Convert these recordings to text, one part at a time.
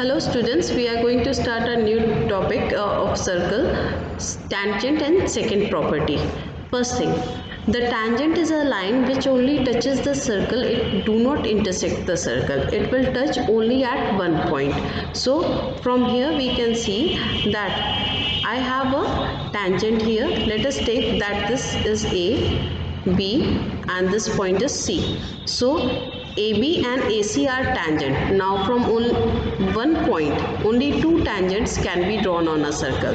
Hello students, we are going to start a new topic of circle, tangent and secant property. First thing, the tangent is a line which only touches the circle, it do not intersect the circle. It will touch only at one point. So from here we can see that I have a tangent here. Let us take that this is A, B and this point is C. So AB and AC are tangent. Now from one point only two tangents can be drawn on a circle.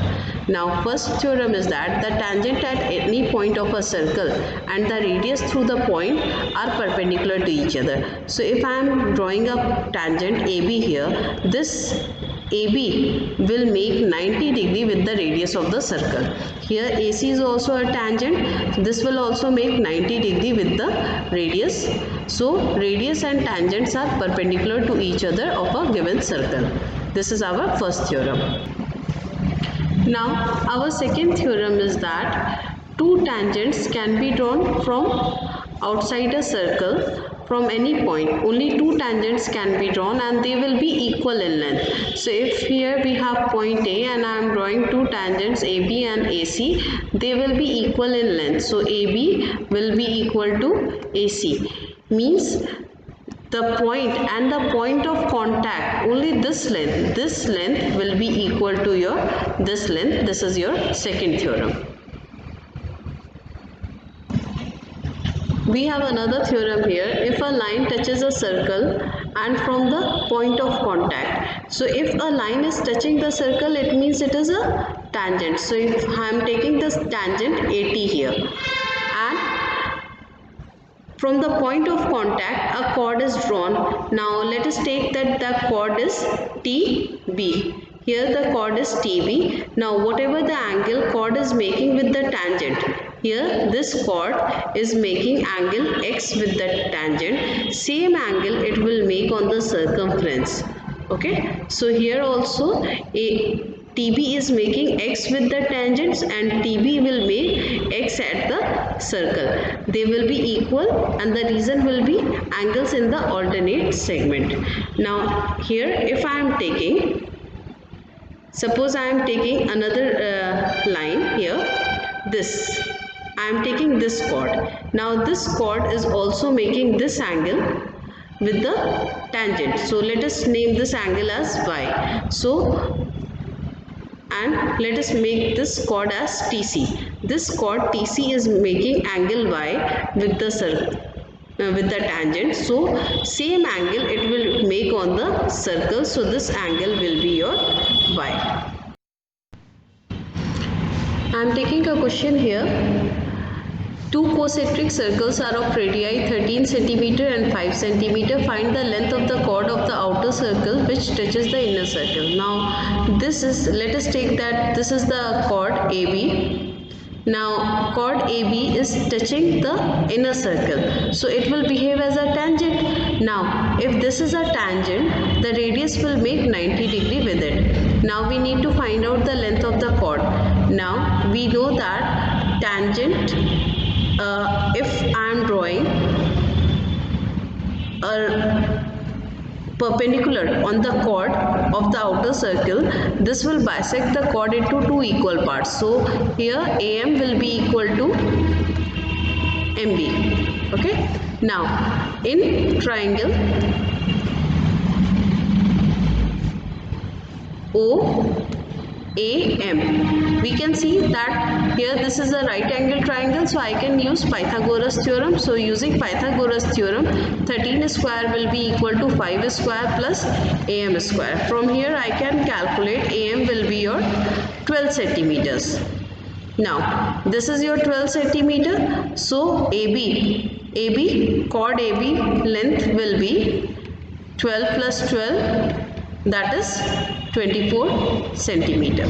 Now first theorem is that the tangent at any point of a circle and the radius through the point are perpendicular to each other. So if I am drawing a tangent AB here, this AB will make 90 degree with the radius of the circle. Here AC is also a tangent. This will also make 90 degree with the radius. So radius and tangents are perpendicular to each other of a given circle. This is our first theorem. Now our second theorem is that two tangents can be drawn from outside a circle. From any point only two tangents can be drawn and they will be equal in length. So if here we have point A and I am drawing two tangents AB and AC, they will be equal in length. So AB will be equal to AC, means the point and the point of contact, only this length will be equal to your this length. This is your second theorem. We have another theorem here. If a line touches a circle and from the point of contact, so if a line is touching the circle, it means it is a tangent. So if I am taking this tangent AT here and from the point of contact a chord is drawn. Now let us take that the chord is TB. Here the chord is TB. Now whatever the angle chord is making with the tangent, here this chord is making angle X with the tangent. Same angle it will make on the circumference. Okay. So here also TB is making X with the tangents and TB will make X at the circle. They will be equal and the reason will be angles in the alternate segment. Now here if I am taking, suppose I am taking another line here, this. I am taking this chord. Now this chord is also making this angle with the tangent. So let us name this angle as Y. So and let us make this chord as TC. This chord TC is making angle Y with the circle. With the tangent, so same angle it will make on the circle, so this angle will be your Y. I am taking a question here. Two concentric circles are of radii 13 cm and 5 cm. Find the length of the chord of the outer circle which touches the inner circle. Now this is, let us take that this is the chord AB. Now chord AB is touching the inner circle, so it will behave as a tangent. Now if this is a tangent, the radius will make 90 degree with it. Now we need to find out the length of the chord. Now we know that tangent, if I am drawing a perpendicular on the chord of the outer circle, this will bisect the chord into two equal parts. So here AM will be equal to MB. Okay. Now in triangle OAM, we can see that here this is a right angle triangle, so I can use Pythagoras theorem. So using Pythagoras theorem, 13 square will be equal to 5 square plus AM square. From here I can calculate AM will be your 12 centimeters. Now this is your 12 centimeter. So AB chord AB length will be 12 plus 12, that is 24 centimeter.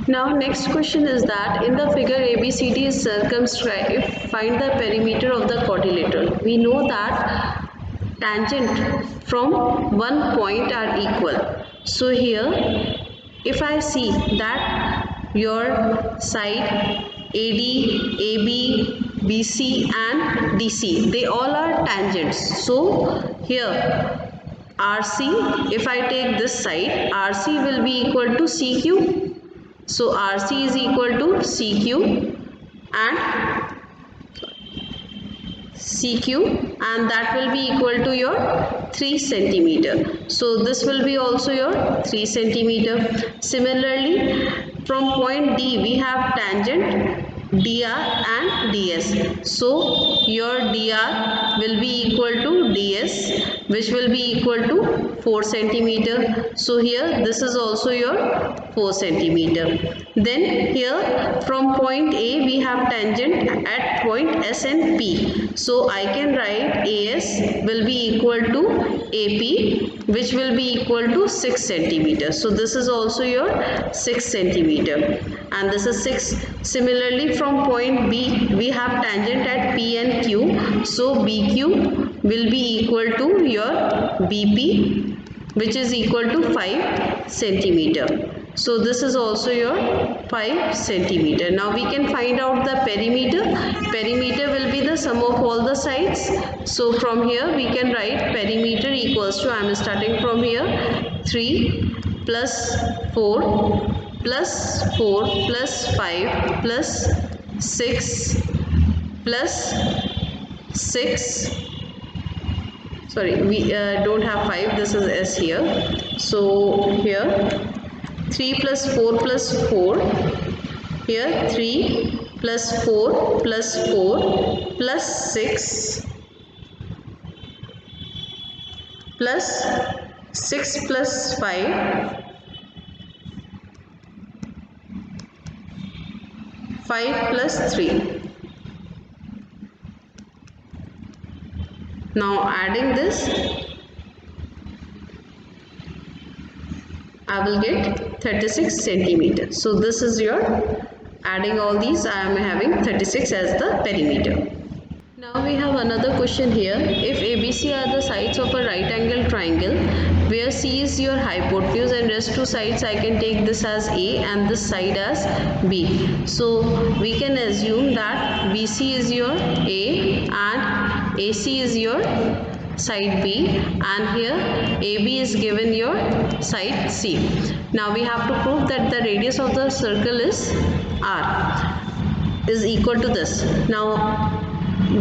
Now next question is that in the figure ABCD is circumscribed, find the perimeter of the quadrilateral. We know that tangent from one point are equal. So here if I see that your side AD, AB BC and DC, they all are tangents. So here RC, if I take this side, RC will be equal to CQ. So RC is equal to CQ and that will be equal to your 3 centimeter. So this will be also your 3 centimeter. Similarly, from point D we have tangent DR and DS. So your DR will be equal to DS, which will be equal to 4 centimeter. So here this is also your 4 centimeter. Then here from point A we have tangent at point S and P. So I can write AS will be equal to AP, which will be equal to 6 centimeter. So this is also your 6 centimeter and this is 6. Similarly from point B we have tangent at P and Q. So BQ will be equal to your BP, which is equal to 5 centimeter. So this is also your 5 centimeter. Now we can find out the perimeter. Perimeter will be the sum of all the sides. So from here we can write perimeter equals to, I am starting from here, 3 plus 4 plus 4 plus 5 plus 6 plus 6. Sorry, we don't have 5, this is S here. So here 3 plus 4 plus 4, here 3 plus 4 plus 4 plus 6 plus 6 plus 5, 5 plus 3. Now adding this, I will get 36 centimeter. So this is your, adding all these, I am having 36 as the perimeter. Now we have another question here. If ABC are the sides of a right angle triangle where C is your hypotenuse and rest two sides, I can take this as A and this side as B. So we can assume that BC is your A and AC is your side B, and here AB is given your side C. Now we have to prove that the radius of the circle is R is equal to this. Now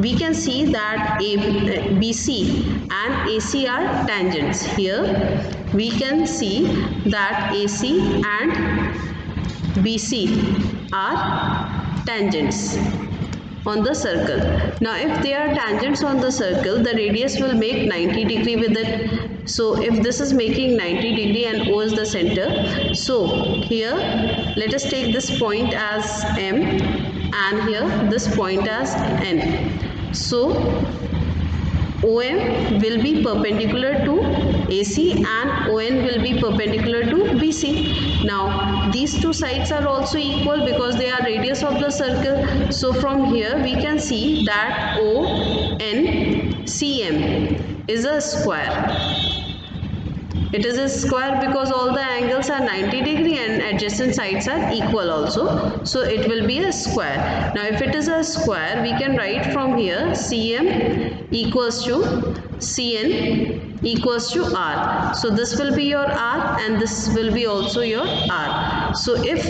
we can see that BC and AC are tangents. Here we can see that AC and BC are tangents on the circle. Now if they are tangents on the circle, the radius will make 90 degree with it. So if this is making 90 degree and O is the center, so here let us take this point as M and here this point as N. So OM will be perpendicular to AC and ON will be perpendicular to BC. Now these two sides are also equal because they are radius of the circle. So from here we can see that ONCM is a square. It is a square because all the angles are 90 degree and adjacent sides are equal also. So it will be a square. Now if it is a square, we can write from here CM equals to CN equals to R. So this will be your R and this will be also your R. So if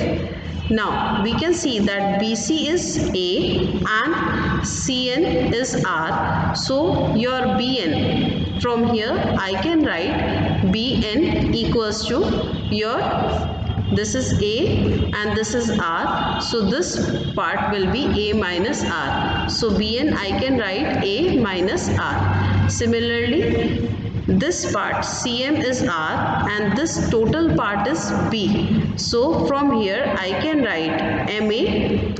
now we can see that BC is A and CN is R. So your BN, from here I can write BN equals to your, this is A and this is R. So this part will be A minus R. So BN I can write A minus R. Similarly, this part CM is R and this total part is B. So from here I can write MA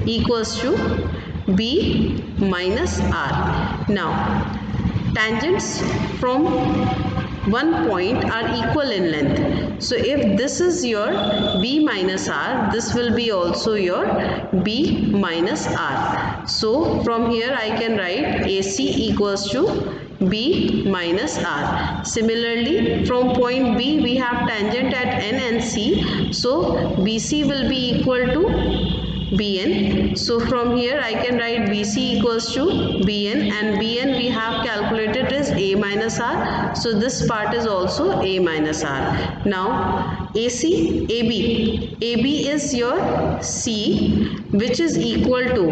equals to B minus R. Now tangents from one point are equal in length. So if this is your B minus R, this will be also your B minus R. So from here I can write AC equals to B minus R. Similarly, from point B we have tangent at N and C. So BC will be equal to BN. So from here I can write BC equals to BN, and BN we have calculated is A minus R. So this part is also A minus R. Now AC, AB. AB is your C, which is equal to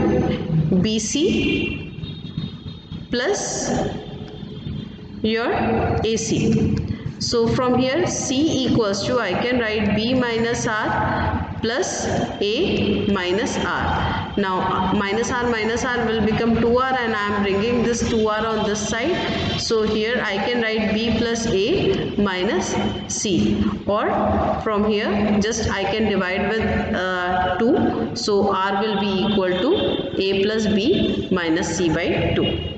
BC plus your AC. So from here C equals to, I can write B minus R plus A minus R. Now minus R will become 2R, and I am bringing this 2R on this side. So here I can write B plus A minus C, or from here just I can divide with 2. So R will be equal to A plus B minus C by 2.